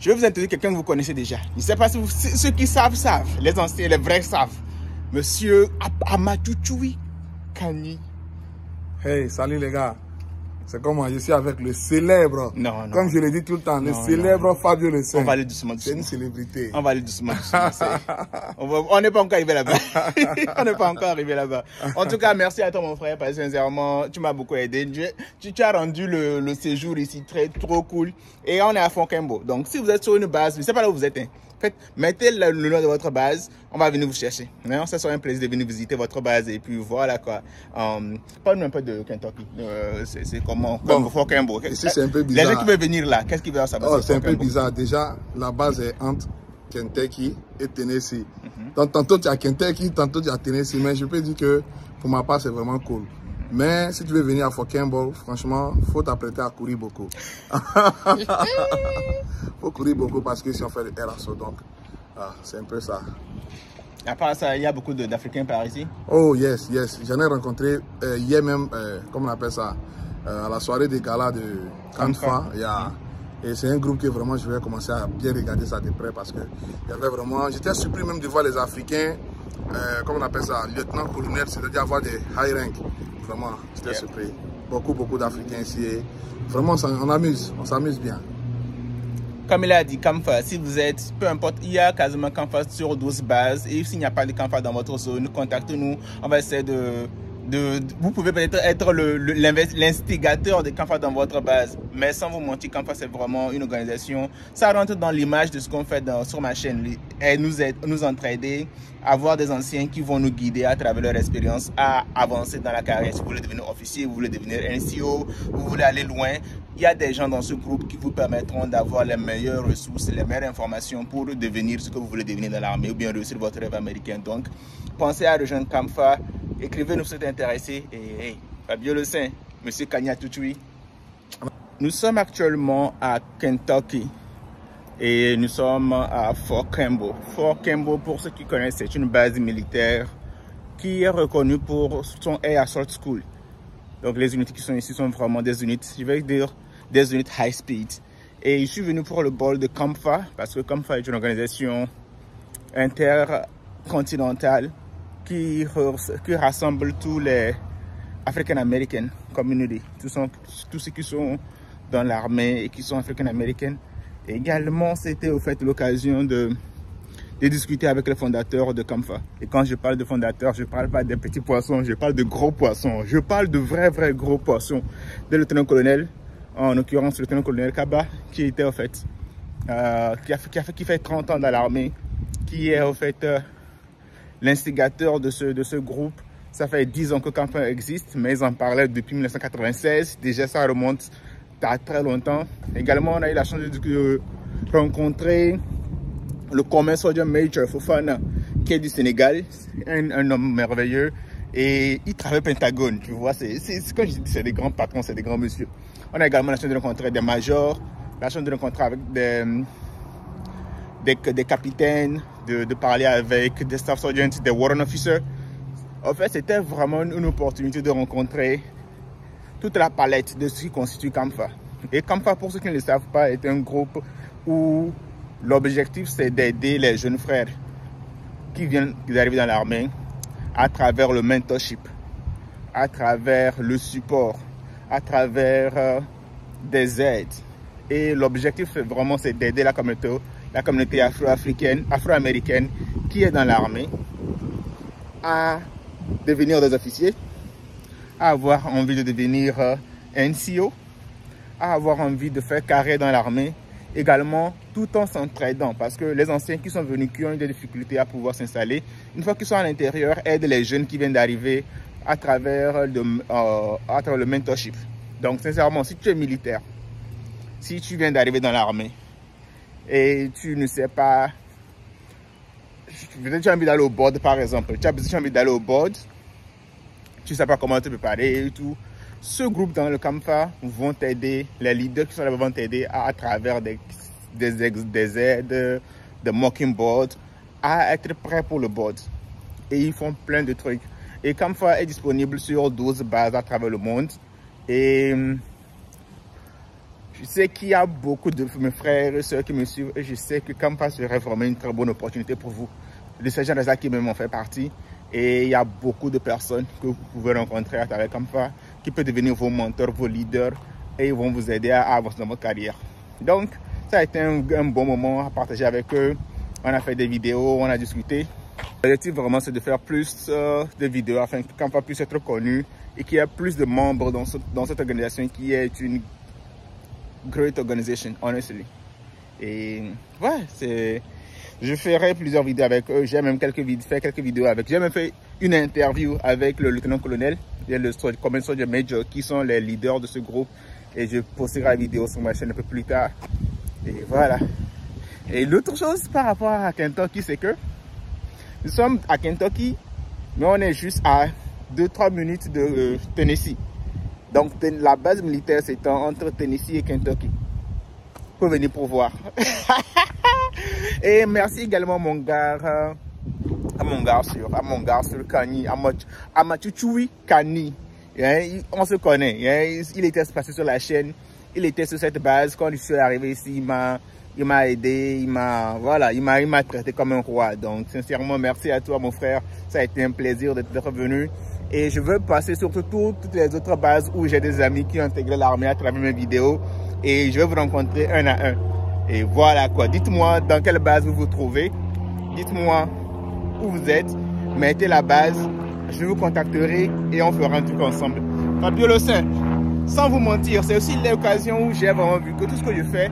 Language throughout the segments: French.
Je vais vous introduire quelqu'un que vous connaissez déjà. Je ne sais pas si ceux qui savent, savent. Les anciens, les vrais savent. Monsieur Amadou Tchoui Kani. Hey, salut les gars. C'est comment je suis avec le célèbre, non, comme je le dis tout le temps, le célèbre Fabio Le Saint. On va aller doucement. C'est une célébrité. On va aller doucement. On n'est pas encore arrivé là-bas. On n'est pas encore arrivé là-bas. En tout cas, merci à toi mon frère, parce que sincèrement, tu m'as beaucoup aidé. Tu as rendu le séjour ici trop cool. Et on est à Fonkembo. Donc si vous êtes sur une base, je ne sais pas là où vous êtes. Hein. Mettez le nom de votre base, on va venir vous chercher. Ça sera un plaisir de venir visiter votre base et puis voilà quoi. Parle-nous un peu de Kentucky. C'est comment bon, Fonkembo. Ici c'est un peu bizarre. Les gens qui veulent venir là, qu'est-ce qu'ils veulent savoir? Oh, c'est un peu bizarre. Déjà, la base est entre Kentucky et Tennessee. Donc tantôt tu as Kentucky, tantôt tu as Tennessee. Mais je peux dire que pour ma part c'est vraiment cool. Mais si tu veux venir à Fonkembo, franchement, il faut t'apprêter à courir beaucoup. Il faut courir beaucoup parce que si on fait le RSO, donc c'est un peu ça. À part ça, il y a beaucoup d'Africains par ici? Oh yes, yes. J'en ai rencontré hier même, comment on appelle ça, à la soirée des galas de Kanfa. Et c'est un groupe que vraiment je vais commencer à bien regarder ça de près parce que il y avait vraiment, j'étais surpris même de voir les Africains, comment on appelle ça, lieutenant-colonel, c'est-à-dire avoir des high rank. Vraiment, j'étais surpris. Beaucoup d'Africains ici. Et vraiment, on s'amuse bien. Comme il a dit, Kamfa, si vous êtes, peu importe, il y a quasiment Kamfa sur 12 bases. Et s'il n'y a pas de Kamfa dans votre zone, contactez-nous. On va essayer vous pouvez peut-être être l'instigateur de Kamfa dans votre base. Mais sans vous mentir, Kamfa, c'est vraiment une organisation. Ça rentre dans l'image de ce qu'on fait sur ma chaîne. Et nous entraider, avoir des anciens qui vont nous guider à travers leur expérience à avancer dans la carrière. Si vous voulez devenir officier, vous voulez devenir NCO, vous voulez aller loin, il y a des gens dans ce groupe qui vous permettront d'avoir les meilleures ressources, les meilleures informations pour devenir ce que vous voulez devenir dans l'armée ou bien réussir votre rêve américain. Donc, pensez à rejoindre Kamfa, écrivez-nous si vous êtes intéressé. Et hey, Fabio Le Saint, Monsieur Kanya Touchoui. Nous sommes actuellement à Kentucky et nous sommes à Fort Campbell. Fort Campbell, pour ceux qui connaissent, c'est une base militaire qui est reconnue pour son Air Assault School. Donc les unités qui sont ici sont vraiment des unités, je vais dire, des unités high speed. Et je suis venu pour le bol de Kamfa parce que Kamfa est une organisation intercontinentale qui rassemble tous les African American community, tous ceux qui sont dans l'armée et qui sont African American. Également, c'était au fait l'occasion de discuter avec le fondateur de Kamfa. Et quand je parle de fondateur, je ne parle pas des petits poissons, je parle de gros poissons. Je parle de vrais gros poissons. De lieutenant-colonel, en l'occurrence le lieutenant-colonel Kaba, qui était au fait, qui fait 30 ans dans l'armée, qui est au fait l'instigateur de ce groupe. Ça fait 10 ans que Kamfa existe, mais ils en parlaient depuis 1996. Déjà, ça remonte à très longtemps. Également, on a eu la chance de rencontrer le Commander Sergeant Major Fofana, qui est du Sénégal, un homme merveilleux, et il travaille au Pentagone, tu vois, quand je dis c'est des grands patrons, c'est des grands messieurs. On a également la chance de rencontrer des majors, la chance de rencontrer avec des capitaines, de parler avec des staff sergeants, des warrant officers. En fait, c'était vraiment une opportunité de rencontrer toute la palette de ce qui constitue Kamfa. Et Kamfa, pour ceux qui ne le savent pas, est un groupe où l'objectif, c'est d'aider les jeunes frères qui viennent d'arriver dans l'armée à travers le mentorship, à travers le support, à travers des aides. Et l'objectif, c'est d'aider la communauté afro-américaine qui est dans l'armée à devenir des officiers, à avoir envie de devenir NCO, à avoir envie de faire carrière dans l'armée, également tout en s'entraidant, parce que les anciens qui sont venus, qui ont eu des difficultés à pouvoir s'installer, une fois qu'ils sont à l'intérieur, aident les jeunes qui viennent d'arriver à travers le mentorship. Donc sincèrement, si tu es militaire, si tu viens d'arriver dans l'armée et tu ne sais pas, peut-être tu as envie d'aller au board par exemple, tu as envie d'aller au board, tu ne sais pas comment te préparer et tout, ce groupe dans le Kamfa vont t'aider, les leaders qui sont là vont t'aider à travers des aides, des mocking boards, à être prêt pour le board. Et ils font plein de trucs. Et Kamfa est disponible sur 12 bases à travers le monde. Et Je sais qu'il y a beaucoup de mes frères et soeurs qui me suivent et je sais que Kamfa serait vraiment une très bonne opportunité pour vous. De ces gens-là qui même en fait partie. Et il y a beaucoup de personnes que vous pouvez rencontrer à travers Kamfa qui peuvent devenir vos mentors, vos leaders et ils vont vous aider à avancer dans votre carrière. Donc, ça a été un bon moment à partager avec eux. On a fait des vidéos, on a discuté. L'objectif vraiment c'est de faire plus de vidéos afin que Kamfa puisse être connu et qu'il y ait plus de membres dans cette organisation qui est une great organization, honestly. Et ouais, je ferai plusieurs vidéos avec eux. J'ai même fait quelques vidéos avec. J'ai même fait une interview avec le lieutenant-colonel et le Command Soldier Major qui sont les leaders de ce groupe. Et je posterai la vidéo sur ma chaîne un peu plus tard. Et voilà. Et l'autre chose par rapport à Kentucky, c'est que nous sommes à Kentucky, mais on est juste à 2-3 minutes de Tennessee. Donc la base militaire c'est entre Tennessee et Kentucky. Vous pouvez venir pour voir. Et merci également à mon gars sur Kani, à Machuchui Kani. On se connaît. Il était passé sur la chaîne. Il était sur cette base. Quand je suis arrivé ici, il m'a aidé. Il m'a traité comme un roi. Donc, sincèrement, merci à toi, mon frère. Ça a été un plaisir d'être venu. Et je veux passer sur toutes les autres bases où j'ai des amis qui ont intégré l'armée à travers mes vidéos. Et je vais vous rencontrer un à un. Et voilà quoi. Dites-moi dans quelle base vous vous trouvez. Dites-moi où vous êtes. Mettez la base. Je vous contacterai et on fera un truc ensemble. Fabio Le Saint, sans vous mentir, c'est aussi l'occasion où j'ai vraiment vu que tout ce que je fais,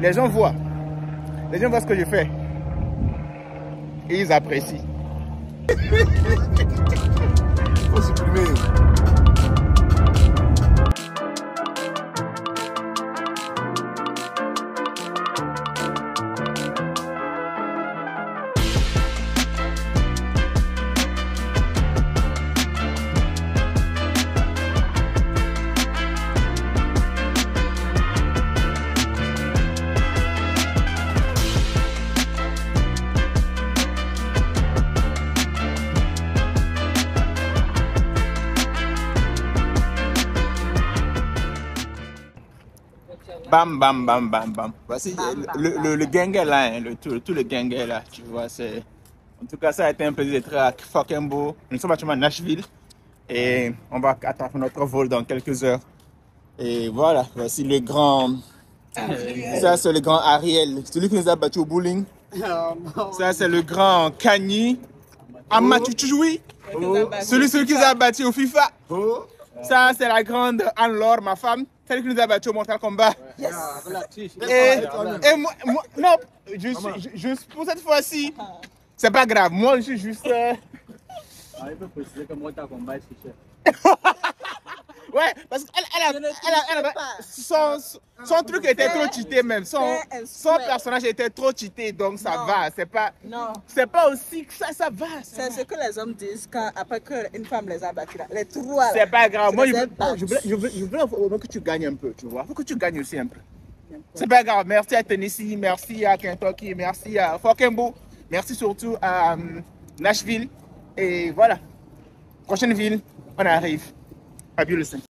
les gens voient. Les gens voient ce que je fais. Et ils apprécient. Faut supprimer. Bam, bam, bam, bam, bam. Voici le gang est là, hein, tout le gang est là, tu vois. En tout cas, ça a été un plaisir d'être à Fockenbo. Nous sommes actuellement à Nashville et on va attendre notre vol dans quelques heures. Et voilà, voici le grand... Ça, c'est le grand Ariel, celui qui nous a battu au bowling. Ça, c'est le grand Kani. Amachuchoui. Celui qui nous a battu au FIFA. Ça, c'est la grande Anne-Laure, ma femme. Celle qui nous a battu au Mortal Kombat. Et moi, non, pour cette fois-ci, c'est pas grave. Moi, je suis juste... Il peut préciser que Mortal Kombat, c'est Ouais, parce que son truc était trop cheaté même. Son personnage était trop cheaté, donc ça va. C'est pas aussi que ça va. C'est ce que les hommes disent après qu'une femme les a battus. Les trois. C'est pas grave. Moi, je veux au moins que tu gagnes un peu, tu vois. Il faut que tu gagnes aussi un peu. C'est pas grave. Merci à Tennessee, merci à Kentucky, merci à Fockenbo, merci surtout à Nashville. Et voilà. Prochaine ville, on arrive. Fabio Le Saint.